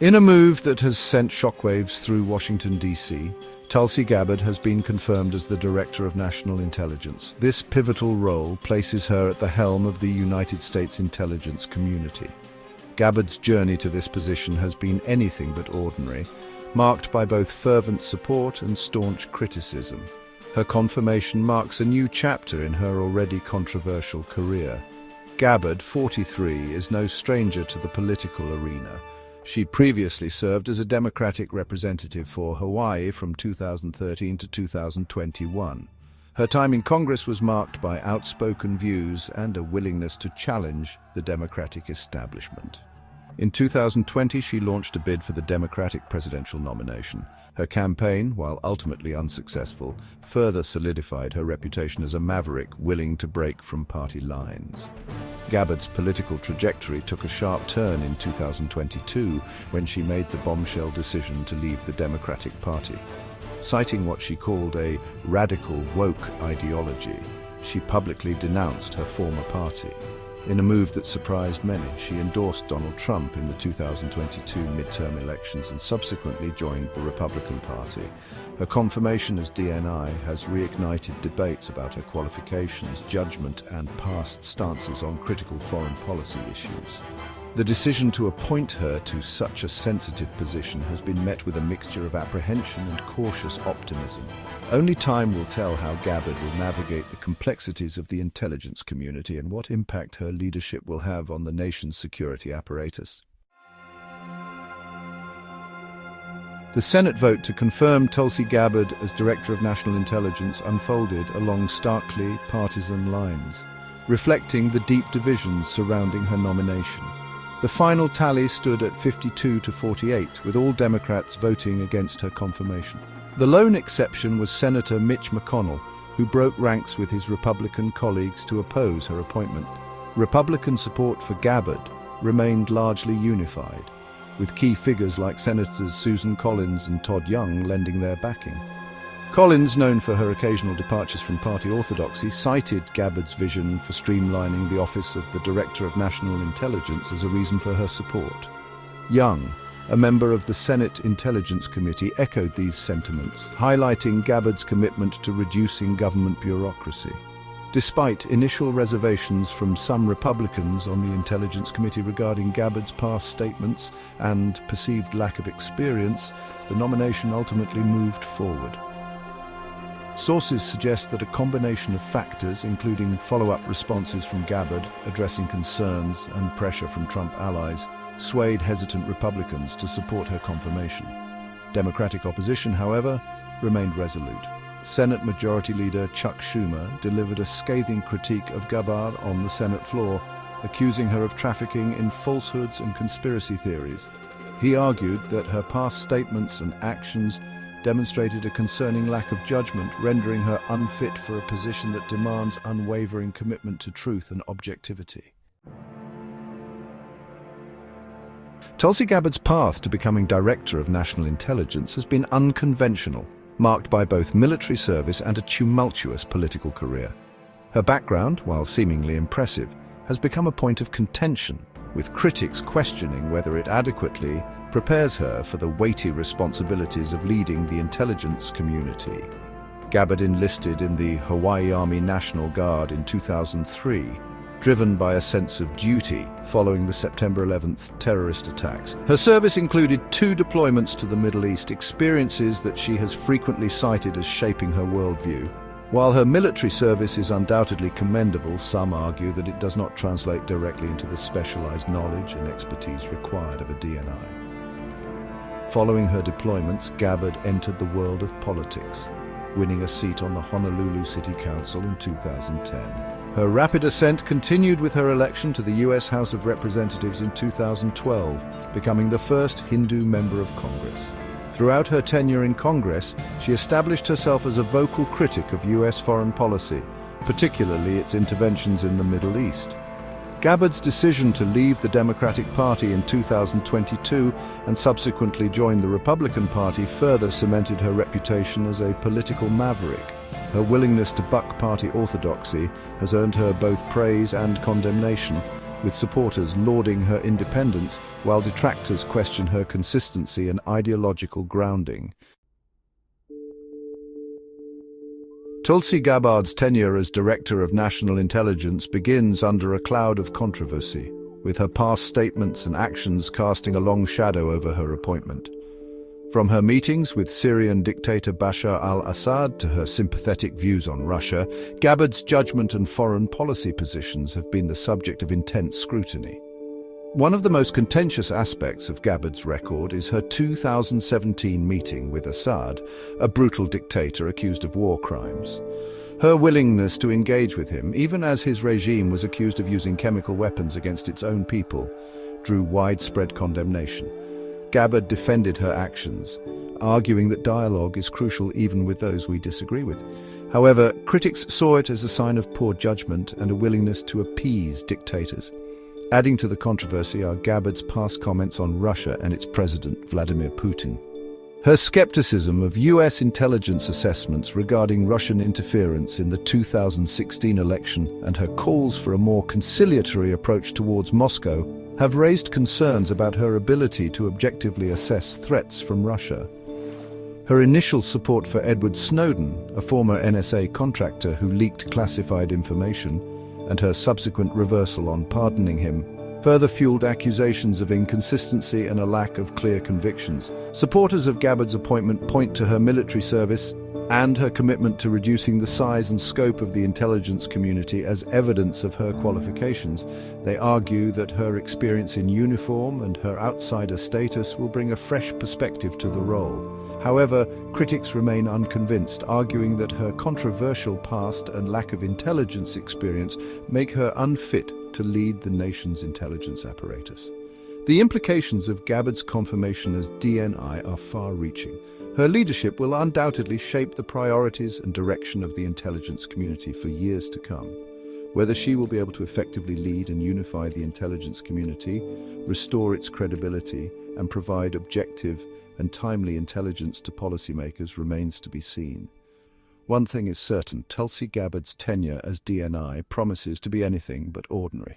In a move that has sent shockwaves through Washington, D.C., Tulsi Gabbard has been confirmed as the Director of National Intelligence. This pivotal role places her at the helm of the United States intelligence community. Gabbard's journey to this position has been anything but ordinary, marked by both fervent support and staunch criticism. Her confirmation marks a new chapter in her already controversial career. Gabbard, 43, is no stranger to the political arena. She previously served as a Democratic representative for Hawaii from 2013 to 2021. Her time in Congress was marked by outspoken views and a willingness to challenge the Democratic establishment. In 2020, she launched a bid for the Democratic presidential nomination. Her campaign, while ultimately unsuccessful, further solidified her reputation as a maverick willing to break from party lines. Gabbard's political trajectory took a sharp turn in 2022 when she made the bombshell decision to leave the Democratic Party. Citing what she called a radical woke ideology, she publicly denounced her former party. In a move that surprised many, she endorsed Donald Trump in the 2022 midterm elections and subsequently joined the Republican Party. Her confirmation as DNI has reignited debates about her qualifications, judgment, and past stances on critical foreign policy issues. The decision to appoint her to such a sensitive position has been met with a mixture of apprehension and cautious optimism. Only time will tell how Gabbard will navigate the complexities of the intelligence community and what impact her leadership will have on the nation's security apparatus. The Senate vote to confirm Tulsi Gabbard as Director of National Intelligence unfolded along starkly partisan lines, reflecting the deep divisions surrounding her nomination. The final tally stood at 52 to 48, with all Democrats voting against her confirmation. The lone exception was Senator Mitch McConnell, who broke ranks with his Republican colleagues to oppose her appointment. Republican support for Gabbard remained largely unified, with key figures like Senators Susan Collins and Todd Young lending their backing. Collins, known for her occasional departures from party orthodoxy, cited Gabbard's vision for streamlining the office of the Director of National Intelligence as a reason for her support. Young, a member of the Senate Intelligence Committee, echoed these sentiments, highlighting Gabbard's commitment to reducing government bureaucracy. Despite initial reservations from some Republicans on the Intelligence Committee regarding Gabbard's past statements and perceived lack of experience, the nomination ultimately moved forward. Sources suggest that a combination of factors, including follow-up responses from Gabbard, addressing concerns and pressure from Trump allies, swayed hesitant Republicans to support her confirmation. Democratic opposition, however, remained resolute. Senate Majority Leader Chuck Schumer delivered a scathing critique of Gabbard on the Senate floor, accusing her of trafficking in falsehoods and conspiracy theories. He argued that her past statements and actions demonstrated a concerning lack of judgment, rendering her unfit for a position that demands unwavering commitment to truth and objectivity. Tulsi Gabbard's path to becoming Director of National Intelligence has been unconventional, marked by both military service and a tumultuous political career. Her background, while seemingly impressive, has become a point of contention, with critics questioning whether it adequately prepares her for the weighty responsibilities of leading the intelligence community. Gabbard enlisted in the Hawaii Army National Guard in 2003, driven by a sense of duty following the September 11th terrorist attacks. Her service included 2 deployments to the Middle East, experiences that she has frequently cited as shaping her worldview. While her military service is undoubtedly commendable, some argue that it does not translate directly into the specialized knowledge and expertise required of a DNI. Following her deployments, Gabbard entered the world of politics, winning a seat on the Honolulu City Council in 2010. Her rapid ascent continued with her election to the U.S. House of Representatives in 2012, becoming the first Hindu member of Congress. Throughout her tenure in Congress, she established herself as a vocal critic of U.S. foreign policy, particularly its interventions in the Middle East. Gabbard's decision to leave the Democratic Party in 2022 and subsequently join the Republican Party further cemented her reputation as a political maverick. Her willingness to buck party orthodoxy has earned her both praise and condemnation, with supporters lauding her independence while detractors question her consistency and ideological grounding. Tulsi Gabbard's tenure as Director of National Intelligence begins under a cloud of controversy, with her past statements and actions casting a long shadow over her appointment. From her meetings with Syrian dictator Bashar al-Assad to her sympathetic views on Russia, Gabbard's judgment and foreign policy positions have been the subject of intense scrutiny. One of the most contentious aspects of Gabbard's record is her 2017 meeting with Assad, a brutal dictator accused of war crimes. Her willingness to engage with him, even as his regime was accused of using chemical weapons against its own people, drew widespread condemnation. Gabbard defended her actions, arguing that dialogue is crucial even with those we disagree with. However, critics saw it as a sign of poor judgment and a willingness to appease dictators. Adding to the controversy are Gabbard's past comments on Russia and its president, Vladimir Putin. Her skepticism of US intelligence assessments regarding Russian interference in the 2016 election and her calls for a more conciliatory approach towards Moscow have raised concerns about her ability to objectively assess threats from Russia. Her initial support for Edward Snowden, a former NSA contractor who leaked classified information, and her subsequent reversal on pardoning him, further fueled accusations of inconsistency and a lack of clear convictions. Supporters of Gabbard's appointment point to her military service and her commitment to reducing the size and scope of the intelligence community as evidence of her qualifications. They argue that her experience in uniform and her outsider status will bring a fresh perspective to the role. However, critics remain unconvinced, arguing that her controversial past and lack of intelligence experience make her unfit to lead the nation's intelligence apparatus. The implications of Gabbard's confirmation as DNI are far-reaching. Her leadership will undoubtedly shape the priorities and direction of the intelligence community for years to come. Whether she will be able to effectively lead and unify the intelligence community, restore its credibility, and provide objective and timely intelligence to policymakers remains to be seen. One thing is certain, Tulsi Gabbard's tenure as DNI promises to be anything but ordinary.